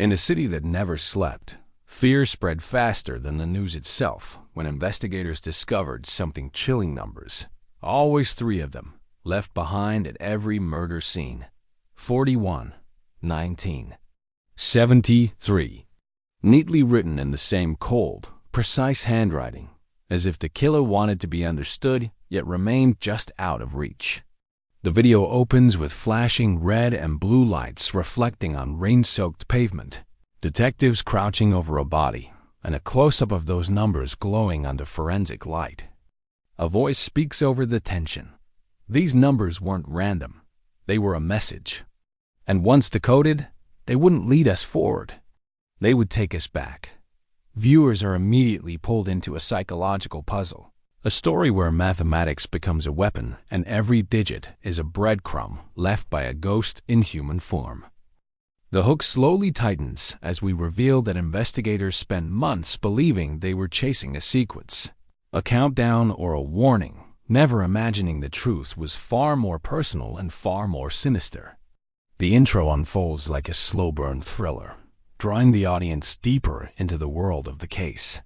In a city that never slept, fear spread faster than the news itself when investigators discovered something chilling: numbers. Always three of them, left behind at every murder scene. 41, 19, 73. Neatly written in the same cold, precise handwriting, as if the killer wanted to be understood yet remained just out of reach. The video opens with flashing red and blue lights reflecting on rain-soaked pavement, detectives crouching over a body, and a close-up of those numbers glowing under forensic light. A voice speaks over the tension. These numbers weren't random. They were a message. And once decoded, they wouldn't lead us forward. They would take us back. Viewers are immediately pulled into a psychological puzzle, a story where mathematics becomes a weapon and every digit is a breadcrumb left by a ghost in human form. The hook slowly tightens as we reveal that investigators spent months believing they were chasing a sequence, a countdown or a warning, never imagining the truth was far more personal and far more sinister. The intro unfolds like a slow-burn thriller, drawing the audience deeper into the world of the case.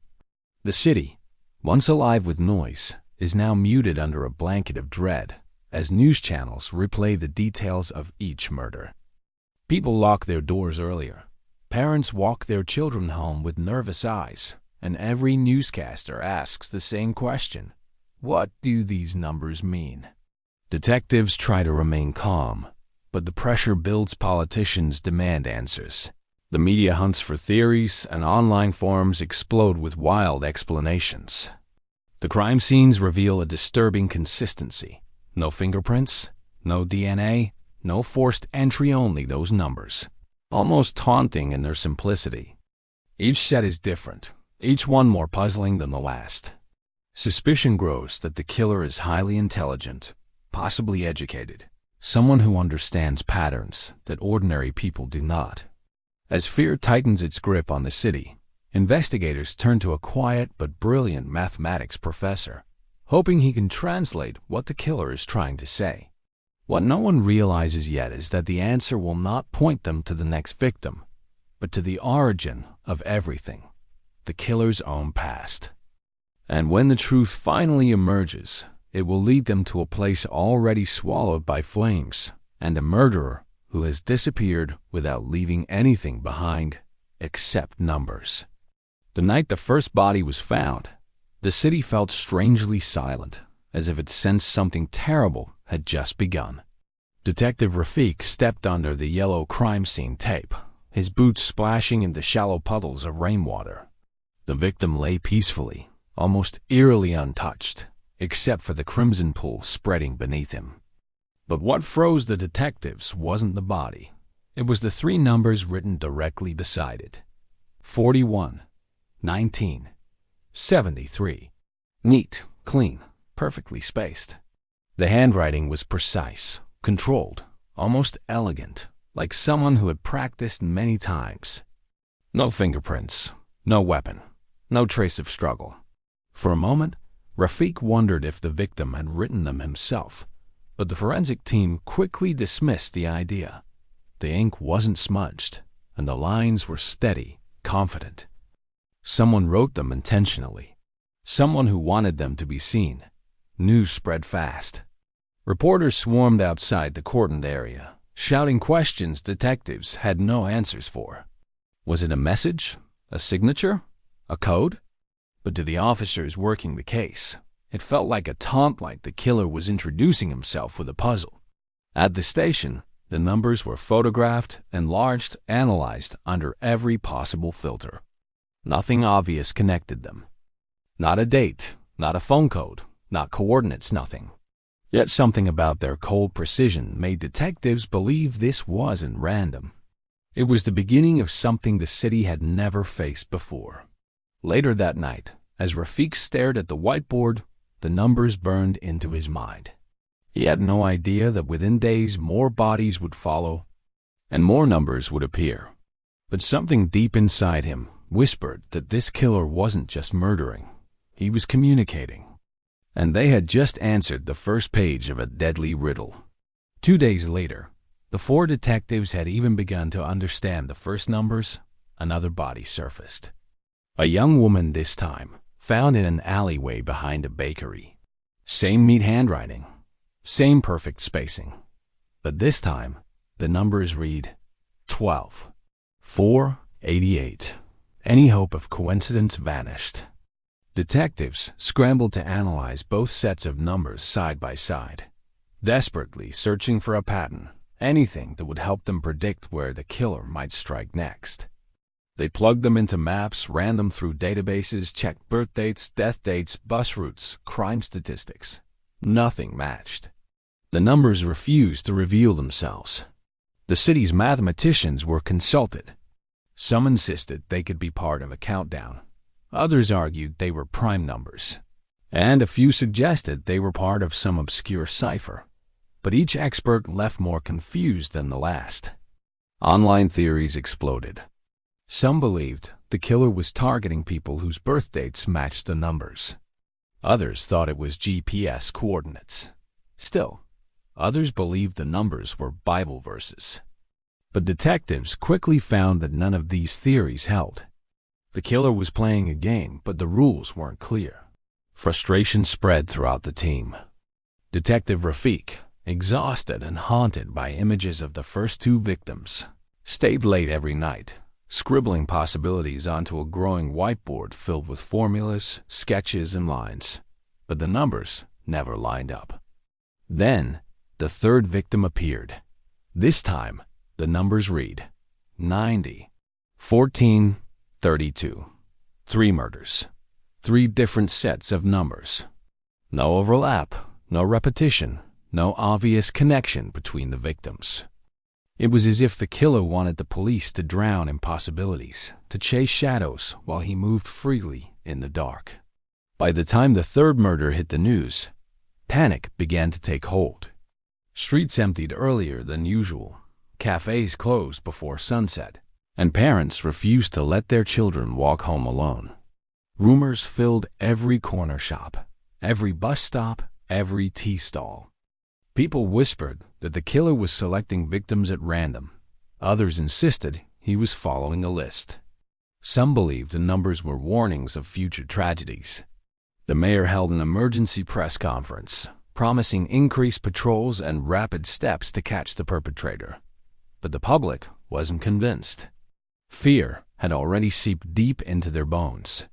The city, once alive with noise, is now muted under a blanket of dread as news channels replay the details of each murder. People lock their doors earlier. Parents walk their children home with nervous eyes, and every newscaster asks the same question: what do these numbers mean? Detectives try to remain calm, but the pressure builds. Politicians demand answers. The media hunts for theories, and online forums explode with wild explanations. The crime scenes reveal a disturbing consistency. No fingerprints, no DNA, no forced entry, only those numbers. Almost taunting in their simplicity. Each set is different, each one more puzzling than the last. Suspicion grows that the killer is highly intelligent, possibly educated, someone who understands patterns that ordinary people do not. As fear tightens its grip on the city, investigators turn to a quiet but brilliant mathematics professor, hoping he can translate what the killer is trying to say. What no one realizes yet is that the answer will not point them to the next victim, but to the origin of everything, the killer's own past. And when the truth finally emerges, it will lead them to a place already swallowed by flames, and a murderer who has disappeared without leaving anything behind except numbers. The night the first body was found, the city felt strangely silent, as if it sensed something terrible had just begun. Detective Rafi stepped under the yellow crime scene tape, his boots splashing into shallow puddles of rainwater. The victim lay peacefully, almost eerily untouched, except for the crimson pool spreading beneath him. But what froze the detectives wasn't the body. It was the three numbers written directly beside it. 41, 19, 73. Neat, clean, perfectly spaced. The handwriting was precise, controlled, almost elegant, like someone who had practiced many times. No fingerprints, no weapon, no trace of struggle. For a moment, Rafiq wondered if the victim had written them himself, but the forensic team quickly dismissed the idea. The ink wasn't smudged, and the lines were steady, confident. Someone wrote them intentionally. Someone who wanted them to be seen. News spread fast. Reporters swarmed outside the cordoned area, shouting questions detectives had no answers for. Was it a message? A signature? A code? But to the officers working the case, it felt like a taunt, like the killer was introducing himself with a puzzle. At the station, the numbers were photographed, enlarged, analyzed under every possible filter. Nothing obvious connected them. Not a date, not a phone code, not coordinates, nothing. Yet something about their cold precision made detectives believe this wasn't random. It was the beginning of something the city had never faced before. Later that night, as Rafiq stared at the whiteboard, the numbers burned into his mind. He had no idea that within days more bodies would follow, and more numbers would appear. But something deep inside him whispered that this killer wasn't just murdering, he was communicating. And they had just answered the first page of a deadly riddle. 2 days later, Before detectives had even begun to understand the first numbers, another body surfaced. A young woman this time, found in an alleyway behind a bakery. Same neat handwriting, same perfect spacing. But this time, the numbers read 12, 488. Any hope of coincidence vanished. Detectives scrambled to analyze both sets of numbers side by side, desperately searching for a pattern, anything that would help them predict where the killer might strike next. They plugged them into maps, ran them through databases, checked birth dates, death dates, bus routes, crime statistics. Nothing matched. The numbers refused to reveal themselves. The city's mathematicians were consulted. Some insisted they could be part of a countdown. Others argued they were prime numbers. And a few suggested they were part of some obscure cipher. But each expert left more confused than the last. Online theories exploded. Some believed the killer was targeting people whose birth dates matched the numbers. Others thought it was GPS coordinates. Still, others believed the numbers were Bible verses. But detectives quickly found that none of these theories held. The killer was playing a game, but the rules weren't clear. Frustration spread throughout the team. Detective Rafi, exhausted and haunted by images of the first two victims, stayed late every night, scribbling possibilities onto a growing whiteboard filled with formulas, sketches, and lines. But the numbers never lined up. Then, the third victim appeared. This time, the numbers read 90, 14, 32. 3 murders. 3 different sets of numbers. No overlap, no repetition, no obvious connection between the victims. It was as if the killer wanted the police to drown in possibilities, to chase shadows while he moved freely in the dark. By the time the third murder hit the news, panic began to take hold. Streets emptied earlier than usual, cafes closed before sunset, and parents refused to let their children walk home alone. Rumors filled every corner shop, every bus stop, every tea stall. People whispered that the killer was selecting victims at random. Others insisted he was following a list. Some believed the numbers were warnings of future tragedies. The mayor held an emergency press conference, promising increased patrols and rapid steps to catch the perpetrator. But the public wasn't convinced. Fear had already seeped deep into their bones.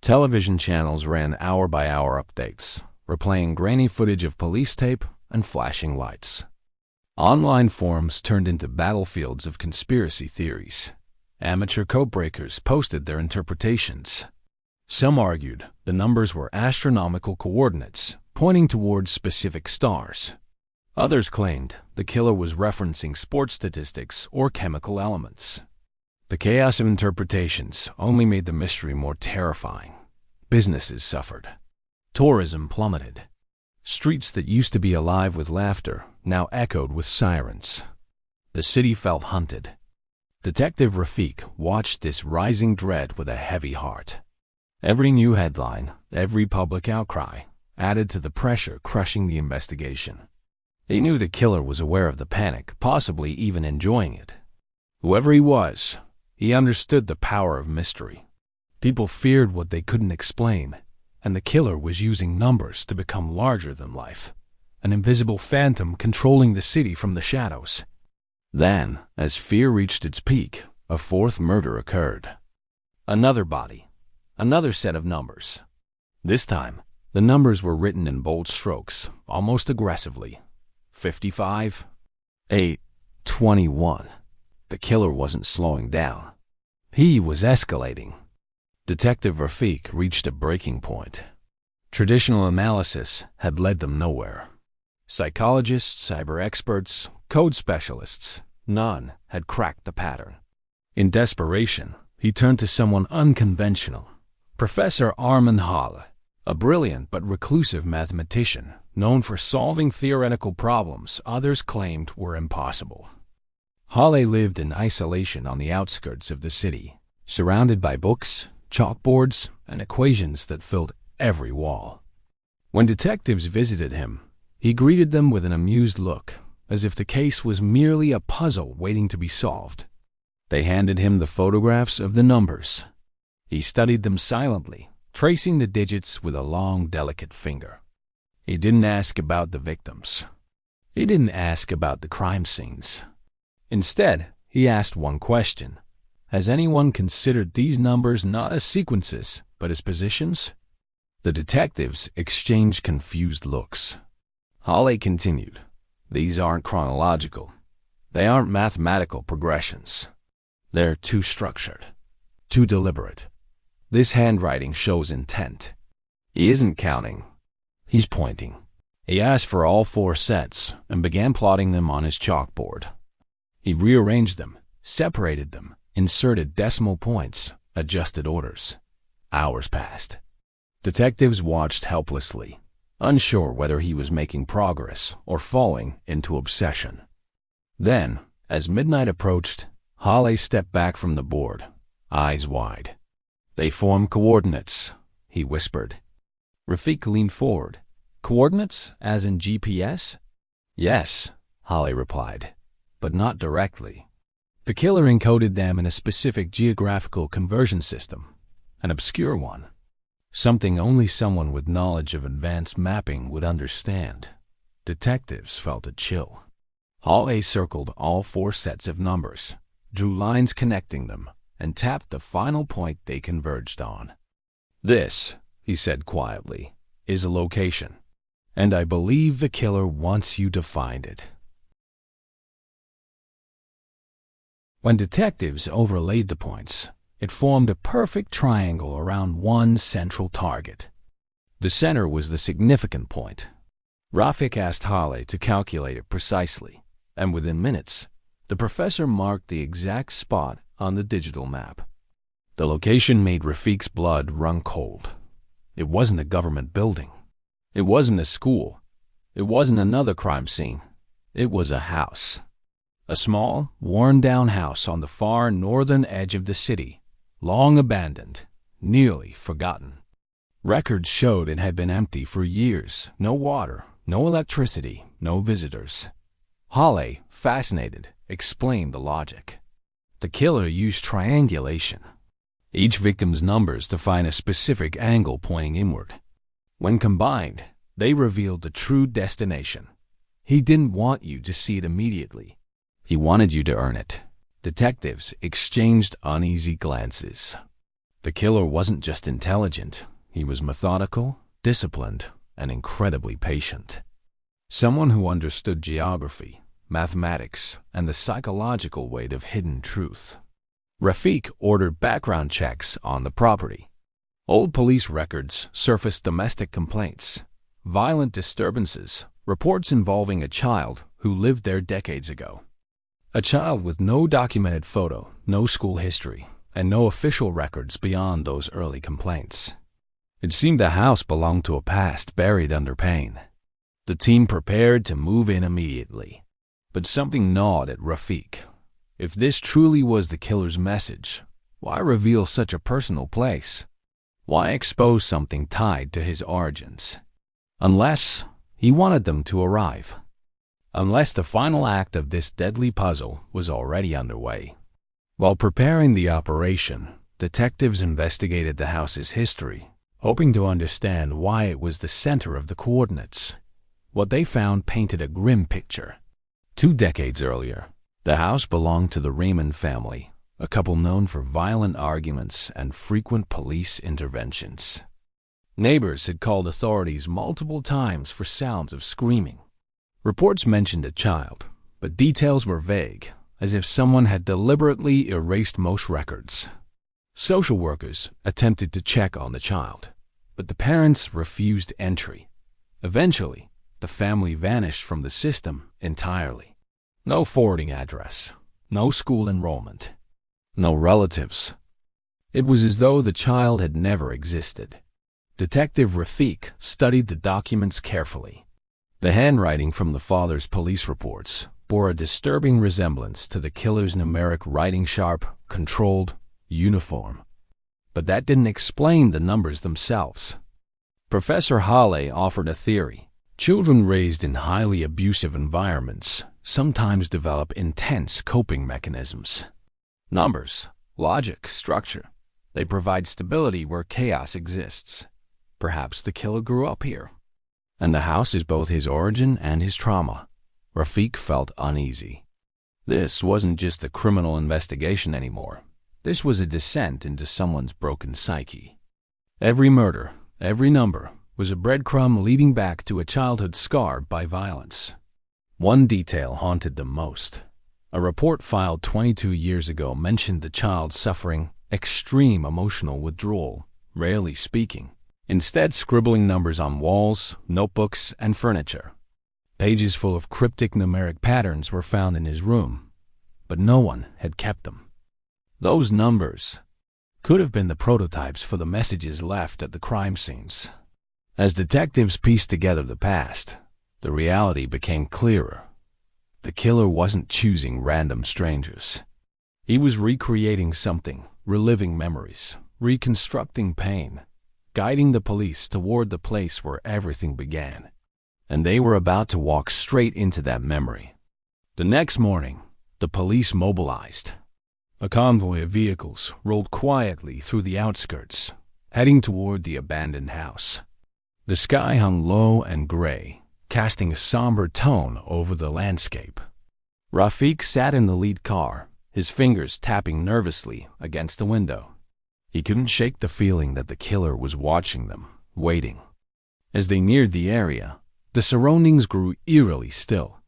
Television channels ran hour-by-hour updates, replaying grainy footage of police tape and flashing lights. Online forums turned into battlefields of conspiracy theories. Amateur codebreakers posted their interpretations. Some argued the numbers were astronomical coordinates, pointing towards specific stars. Others claimed the killer was referencing sports statistics or chemical elements. The chaos of interpretations only made the mystery more terrifying. Businesses suffered. Tourism plummeted. Streets that used to be alive with laughter now echoed with sirens. The city felt hunted. Detective Rafi watched this rising dread with a heavy heart. Every new headline, every public outcry, added to the pressure crushing the investigation. He knew the killer was aware of the panic, possibly even enjoying it. Whoever he was, he understood the power of mystery. People feared what they couldn't explain, and the killer was using numbers to become larger than life, an invisible phantom controlling the city from the shadows. Then, as fear reached its peak, a fourth murder occurred. Another body, another set of numbers. This time, the numbers were written in bold strokes, almost aggressively. 55, 8, 21. The killer wasn't slowing down. He was escalating. Detective Rafi reached a breaking point. Traditional analysis had led them nowhere. Psychologists, cyber experts, code specialists, none had cracked the pattern. In desperation, he turned to someone unconventional. Professor Armand Halle, a brilliant but reclusive mathematician, known for solving theoretical problems others claimed were impossible. Halle lived in isolation on the outskirts of the city, surrounded by books, chalkboards, and equations that filled every wall. When detectives visited him, he greeted them with an amused look, as if the case was merely a puzzle waiting to be solved. They handed him the photographs of the numbers. He studied them silently, tracing the digits with a long, delicate finger. He didn't ask about the victims. He didn't ask about the crime scenes. Instead, he asked one question. Has anyone considered these numbers not as sequences, but as positions? The detectives exchanged confused looks. Hawley continued. These aren't chronological. They aren't mathematical progressions. They're too structured, too deliberate. This handwriting shows intent. He isn't counting. He's pointing. He asked for all 4 sets and began plotting them on his chalkboard. He rearranged them, separated them, inserted decimal points, adjusted orders. Hours passed. Detectives watched helplessly, unsure whether he was making progress or falling into obsession. Then, as midnight approached, Hawley stepped back from the board, eyes wide. They form coordinates, he whispered. Rafiq leaned forward. Coordinates, as in GPS? Yes, Hawley replied, but not directly. The killer encoded them in a specific geographical conversion system, an obscure one. Something only someone with knowledge of advanced mapping would understand. Detectives felt a chill. Hawley circled all 4 sets of numbers, drew lines connecting them, and tapped the final point they converged on. This, he said quietly, is a location, and I believe the killer wants you to find it. When detectives overlaid the points, it formed a perfect triangle around one central target. The center was the significant point. Rafi asked Hawley to calculate it precisely, and within minutes, the professor marked the exact spot on the digital map. The location made Rafiq's blood run cold. It wasn't a government building. It wasn't a school. It wasn't another crime scene. It was a house. A small, worn-down house on the far northern edge of the city, long abandoned, nearly forgotten. Records showed it had been empty for years. No water, no electricity, no visitors. Hawley, fascinated, explained the logic. The killer used triangulation. Each victim's numbers define a specific angle pointing inward. When combined, they revealed the true destination. He didn't want you to see it immediately. He wanted you to earn it. Detectives exchanged uneasy glances. The killer wasn't just intelligent. He was methodical, disciplined, and incredibly patient. Someone who understood geography, mathematics, and the psychological weight of hidden truth. Rafiq ordered background checks on the property. Old police records surfaced domestic complaints, violent disturbances, reports involving a child who lived there decades ago. A child with no documented photo, no school history, and no official records beyond those early complaints. It seemed the house belonged to a past buried under pain. The team prepared to move in immediately. But something gnawed at Rafiq. If this truly was the killer's message, why reveal such a personal place? Why expose something tied to his origins? Unless he wanted them to arrive. Unless the final act of this deadly puzzle was already underway. While preparing the operation, detectives investigated the house's history, hoping to understand why it was the center of the coordinates. What they found painted a grim picture. 2 decades earlier, the house belonged to the Raymond family, a couple known for violent arguments and frequent police interventions. Neighbors had called authorities multiple times for sounds of screaming. Reports mentioned a child, but details were vague, as if someone had deliberately erased most records. Social workers attempted to check on the child, but the parents refused entry. Eventually, the family vanished from the system entirely. No forwarding address, no school enrollment, no relatives. It was as though the child had never existed. Detective Rafiq studied the documents carefully. The handwriting from the father's police reports bore a disturbing resemblance to the killer's numeric writing, sharp, controlled, uniform. But that didn't explain the numbers themselves. Professor Hawley offered a theory. Children raised in highly abusive environments sometimes develop intense coping mechanisms. Numbers, logic, structure. They provide stability where chaos exists. Perhaps the killer grew up here, and the house is both his origin and his trauma. Rafiq felt uneasy. This wasn't just a criminal investigation anymore. This was a descent into someone's broken psyche. Every murder, every number, was a breadcrumb leading back to a childhood scarred by violence. One detail haunted them most. A report filed 22 years ago mentioned the child suffering extreme emotional withdrawal, rarely speaking, instead scribbling numbers on walls, notebooks, and furniture. Pages full of cryptic numeric patterns were found in his room, but no one had kept them. Those numbers could have been the prototypes for the messages left at the crime scenes. As detectives pieced together the past, the reality became clearer. The killer wasn't choosing random strangers. He was recreating something, reliving memories, reconstructing pain, guiding the police toward the place where everything began. And they were about to walk straight into that memory. The next morning, the police mobilized. A convoy of vehicles rolled quietly through the outskirts, heading toward the abandoned house. The sky hung low and gray, casting a somber tone over the landscape. Rafiq sat in the lead car, his fingers tapping nervously against the window. He couldn't shake the feeling that the killer was watching them, waiting. As they neared the area, the surroundings grew eerily still.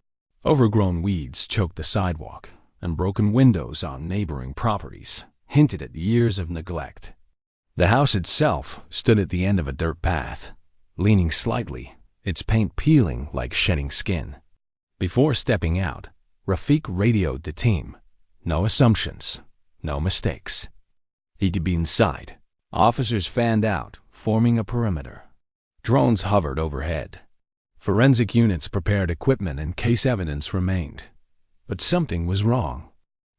Overgrown weeds choked the sidewalk, and broken windows on neighboring properties hinted at years of neglect. The house itself stood at the end of a dirt path, leaning slightly, its paint peeling like shedding skin. Before stepping out, Rafiq radioed the team. No assumptions, no mistakes. He could be inside. Officers fanned out, forming a perimeter. Drones hovered overhead. Forensic units prepared equipment in case evidence remained. But something was wrong.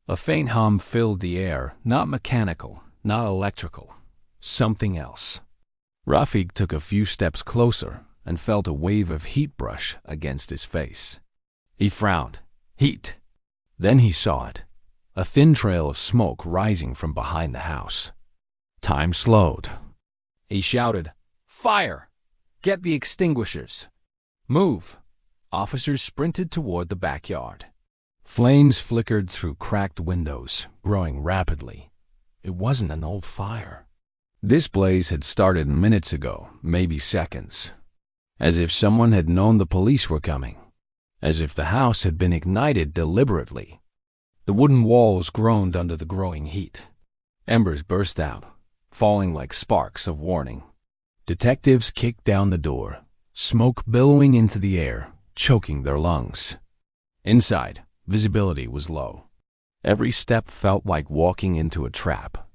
A faint hum filled the air, not mechanical, not electrical. Something else. Rafiq took a few steps closer and felt a wave of heat brush against his face. He frowned. Heat. Then he saw it. A thin trail of smoke rising from behind the house. Time slowed. He shouted, "Fire! Get the extinguishers! Move!" Officers sprinted toward the backyard. Flames flickered through cracked windows, growing rapidly. It wasn't an old fire. This blaze had started minutes ago, maybe seconds. As if someone had known the police were coming. As if the house had been ignited deliberately. The wooden walls groaned under the growing heat. Embers burst out, falling like sparks of warning. Detectives kicked down the door, smoke billowing into the air, choking their lungs. Inside, visibility was low. Every step felt like walking into a trap.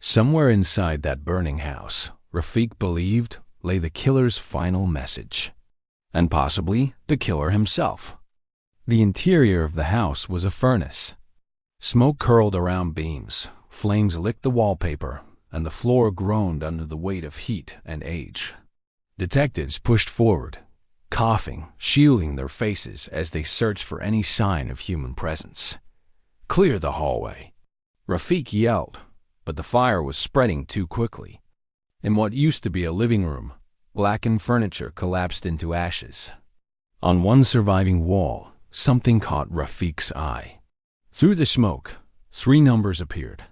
Somewhere inside that burning house, Rafiq believed, lay the killer's final message. And possibly the killer himself. The interior of the house was a furnace. Smoke curled around beams, flames licked the wallpaper, and the floor groaned under the weight of heat and age. Detectives pushed forward, coughing, shielding their faces as they searched for any sign of human presence. "Clear the hallway!" Rafiq yelled, but the fire was spreading too quickly. In what used to be a living room, blackened furniture collapsed into ashes. On one surviving wall, something caught Rafiq's eye. Through the smoke, 3 numbers appeared,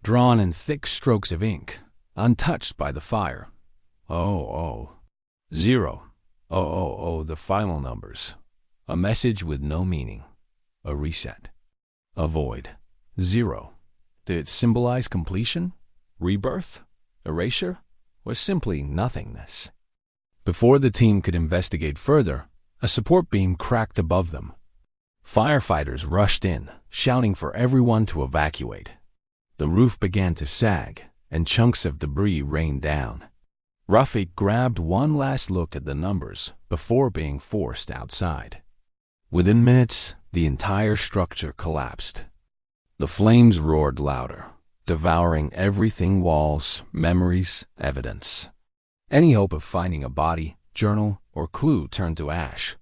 drawn in thick strokes of ink, untouched by the fire. 0, the final numbers. A message with no meaning. A reset. A void. 0. Did it symbolize completion? Rebirth? Erasure? Or simply nothingness? Before the team could investigate further, a support beam cracked above them. Firefighters rushed in, shouting for everyone to evacuate. The roof began to sag, and chunks of debris rained down. Rafiq grabbed one last look at the numbers before being forced outside. Within minutes, the entire structure collapsed. The flames roared louder, devouring everything: walls, memories, evidence. Any hope of finding a body, journal, or clue turned to ash.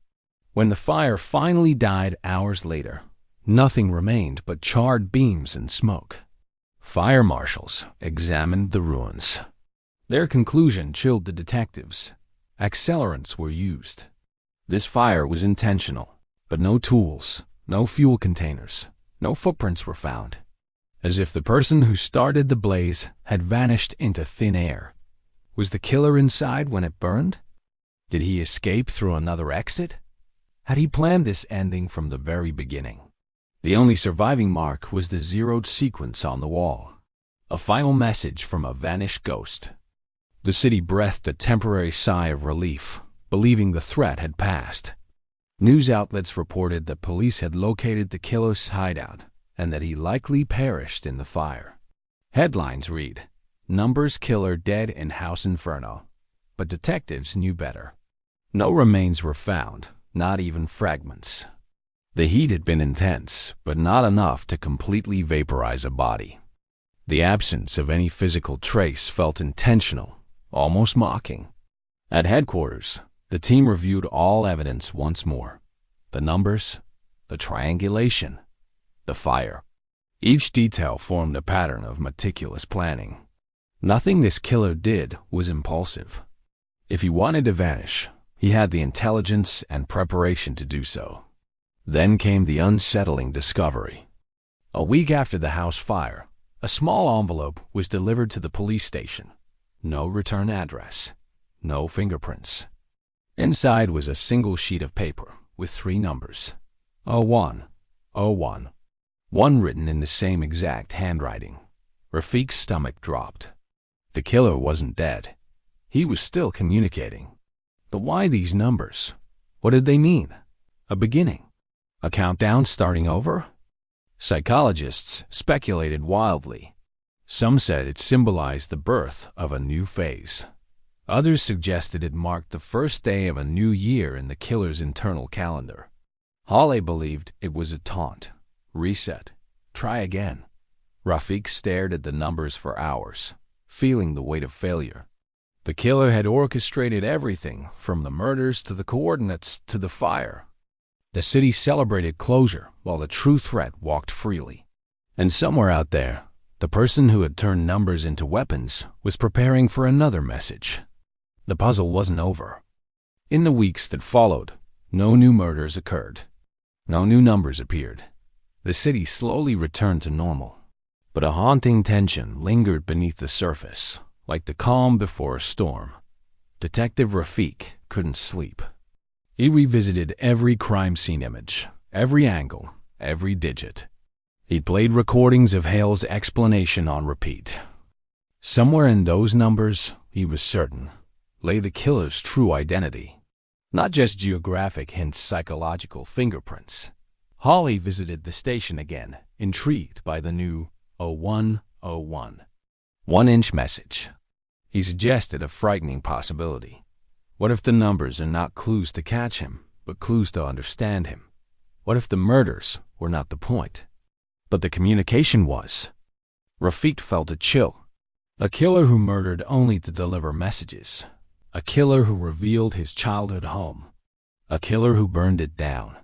When the fire finally died hours later, nothing remained but charred beams and smoke. Fire marshals examined the ruins. Their conclusion chilled the detectives. Accelerants were used. This fire was intentional, but no tools, no fuel containers, no footprints were found. As if the person who started the blaze had vanished into thin air. Was the killer inside when it burned? Did he escape through another exit? Had he planned this ending from the very beginning? The only surviving mark was the zeroed sequence on the wall. A final message from a vanished ghost. The city breathed a temporary sigh of relief, believing the threat had passed. News outlets reported that police had located the killer's hideout and that he likely perished in the fire. Headlines read, "Numbers Killer Dead in House Inferno." But detectives knew better. No remains were found, not even fragments. The heat had been intense, but not enough to completely vaporize a body. The absence of any physical trace felt intentional, almost mocking. At headquarters, the team reviewed all evidence once more. The numbers, the triangulation, the fire. Each detail formed a pattern of meticulous planning. Nothing this killer did was impulsive. If he wanted to vanish, he had the intelligence and preparation to do so. Then came the unsettling discovery. A week after the house fire, a small envelope was delivered to the police station. No return address, no fingerprints. Inside was a single sheet of paper with 3 numbers. 0101. One written in the same exact handwriting. Rafiq's stomach dropped. The killer wasn't dead. He was still communicating. But why these numbers? What did they mean? A beginning? A countdown starting over? Psychologists speculated wildly. Some said it symbolized the birth of a new phase. Others suggested it marked the first day of a new year in the killer's internal calendar. Hawley believed it was a taunt. Reset. Try again. Rafiq stared at the numbers for hours, feeling the weight of failure. The killer had orchestrated everything from the murders to the coordinates to the fire. The city celebrated closure while the true threat walked freely. And somewhere out there, the person who had turned numbers into weapons was preparing for another message. The puzzle wasn't over. In the weeks that followed, no new murders occurred. No new numbers appeared. The city slowly returned to normal. But a haunting tension lingered beneath the surface, like the calm before a storm. Detective Rafi couldn't sleep. He revisited every crime scene image, every angle, every digit. He played recordings of Hale's explanation on repeat. Somewhere in those numbers, he was certain, lay the killer's true identity. Not just geographic hints, psychological fingerprints. Hawley visited the station again, intrigued by the new 0101. 1-inch message. He suggested a frightening possibility. What if the numbers are not clues to catch him, but clues to understand him? What if the murders were not the point, but the communication was? Rafiq felt a chill. A killer who murdered only to deliver messages. A killer who revealed his childhood home. A killer who burned it down.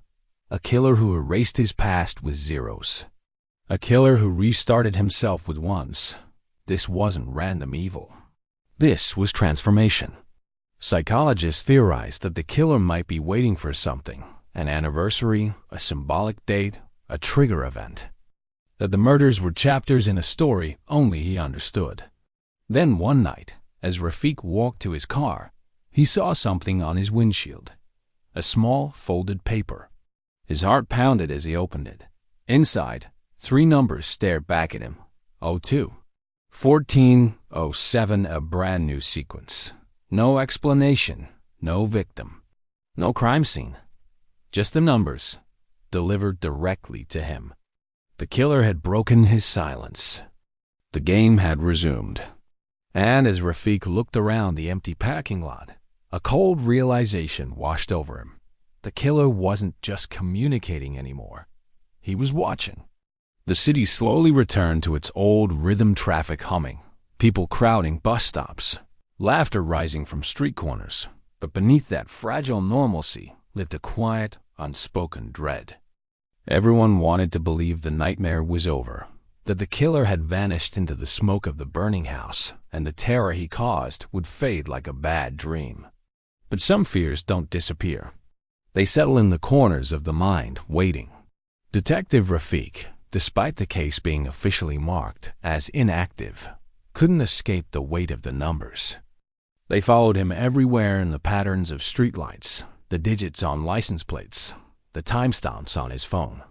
A killer who erased his past with zeros. A killer who restarted himself with ones. This wasn't random evil. This was transformation. Psychologists theorized that the killer might be waiting for something, an anniversary, a symbolic date, a trigger event. That the murders were chapters in a story only he understood. Then one night, as Rafiq walked to his car, he saw something on his windshield. A small, folded paper. His heart pounded as he opened it. Inside, 3 numbers stared back at him. 02. 1407, a brand new sequence. No explanation, no victim, no crime scene. Just the numbers, delivered directly to him. The killer had broken his silence. The game had resumed. And as Rafiq looked around the empty parking lot, a cold realization washed over him. The killer wasn't just communicating anymore. He was watching. The city slowly returned to its old rhythm traffic humming, people crowding bus stops, laughter rising from street corners. But beneath that fragile normalcy lived a quiet, unspoken dread. Everyone wanted to believe the nightmare was over, that the killer had vanished into the smoke of the burning house, and the terror he caused would fade like a bad dream. But some fears don't disappear. They settle in the corners of the mind, waiting. Detective Rafi, despite the case being officially marked as inactive, couldn't escape the weight of the numbers. They followed him everywhere in the patterns of streetlights, the digits on license plates, the timestamps on his phone.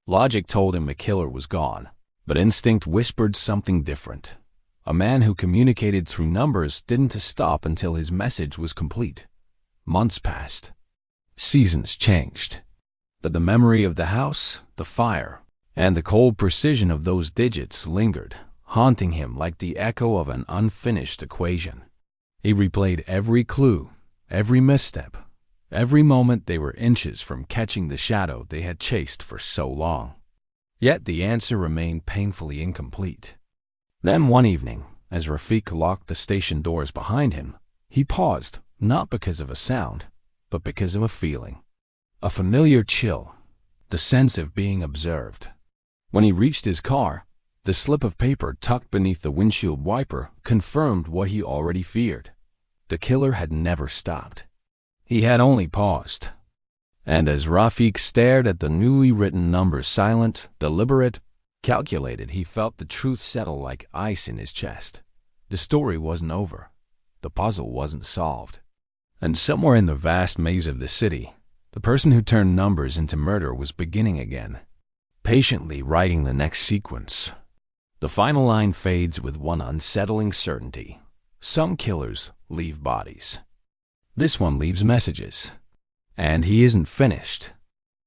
Logic told him the killer was gone, but instinct whispered something different. A man who communicated through numbers didn't stop until his message was complete. Months passed. Seasons changed. But the memory of the house, the fire, and the cold precision of those digits lingered, haunting him like the echo of an unfinished equation. He replayed every clue, every misstep, every moment they were inches from catching the shadow they had chased for so long. Yet the answer remained painfully incomplete. Then one evening, as Rafi locked the station doors behind him, he paused, not because of a sound, but because of a feeling. A familiar chill, the sense of being observed. When he reached his car, the slip of paper tucked beneath the windshield wiper confirmed what he already feared. The killer had never stopped. He had only paused. And as Rafi stared at the newly written numbers, silent, deliberate, calculated, he felt the truth settle like ice in his chest. The story wasn't over. The puzzle wasn't solved. And somewhere in the vast maze of the city, the person who turned numbers into murder was beginning again, patiently writing the next sequence. The final line fades with one unsettling certainty. Some killers leave bodies. This one leaves messages. And he isn't finished.